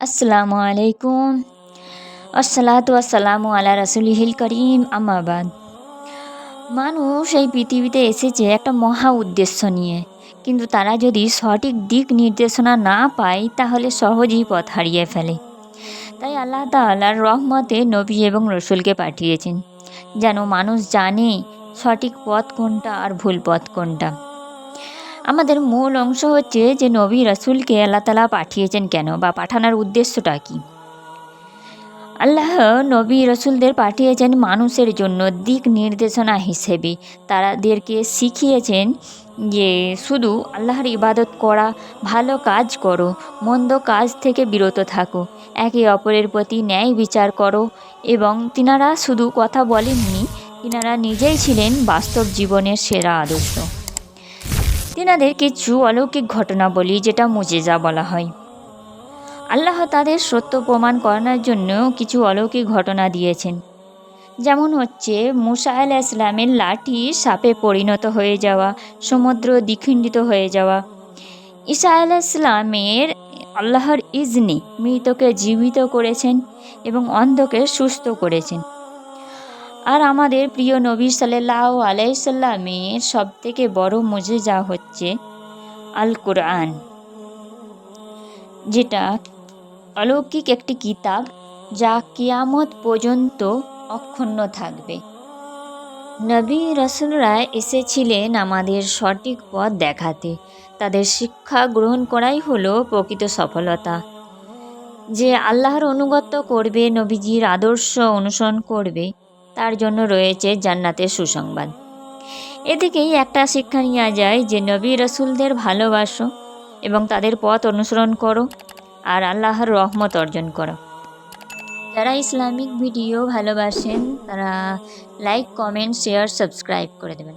আসসালামু আলাইকুম। আসসালাতু ওয়াসসালামু আলা রাসূলিহিল কারীম, আম্মা বাদ। মানুষ এই পৃথিবীতে এসেছে একটা মহা উদ্দেশ্য নিয়ে, কিন্তু তারা যদি সঠিক দিক নির্দেশনা না পায় তাহলে সহজেই পথ হারিয়ে ফেলে। তাই আল্লাহ তাআলার রহমতে নবী এবং রসুলকে পাঠিয়েছেন, যেন মানুষ জানে সঠিক পথ কোনটা আর ভুল পথ কোনটা। আমাদের মূল অংশ হচ্ছে যে নবী রসুলকে আল্লাহ তাআলা পাঠিয়েছেন কেন, বা পাঠানোর উদ্দেশ্যটা কী। আল্লাহ নবী রসুলদের পাঠিয়েছেন মানুষের জন্য দিক নির্দেশনা হিসেবে। তাদেরকে শিখিয়েছেন যে শুধু আল্লাহর ইবাদত করা, ভালো কাজ করো, মন্দ কাজ থেকে বিরত থাকো, একে অপরের প্রতি ন্যায় বিচার করো। এবং তিনারা শুধু কথা বলেননি, তিনারা নিজেই ছিলেন বাস্তব জীবনের সেরা আদর্শ। তিনাদের কিছু অলৌকিক ঘটনা বলি, যেটা মুজিজা বলা হয়। আল্লাহ তাদের সত্য প্রমাণ করানোর জন্য কিছু অলৌকিক ঘটনা দিয়েছেন। যেমন হচ্ছে মুসা আলাইহিস সালামের লাঠি সাপে পরিণত হয়ে যাওয়া, সমুদ্র দ্বিখণ্ডিত হয়ে যাওয়া। ঈসা আলাইহিস সালামের আল্লাহর ইজনে মৃতকে জীবিত করেছেন এবং অন্ধকে সুস্থ করেছেন। আর আমাদের প্রিয় নবী সাল্লাল্লাহু আলাইহি সাল্লামের সবথেকে বড় মুজিজা হচ্ছে আল কুরআন, যেটা অলৌকিক একটি কিতাব, যা কিয়ামত পর্যন্ত অক্ষুণ্ণ থাকবে। নবী রাসূলরা এসেছিলেন আমাদের সঠিক পথ দেখাতে। তাদের শিক্ষা গ্রহণ করাই হলো প্রকৃত সফলতা। যে আল্লাহর আনুগত্য করবে, নবীজির আদর্শ অনুসরণ করবে, তার জন্য রয়েছে জান্নাতের সুসংবাদ। এ থেকেই একটা শিক্ষা নেওয়া যায় যে নবী রাসূলদের ভালোবাসো এবং তাদের পথ অনুসরণ করো, আর আল্লাহর রহমত অর্জন করো। যারা ইসলামিক ভিডিও ভালোবাসেন তারা লাইক, কমেন্ট, শেয়ার, সাবস্ক্রাইব করে দেবেন।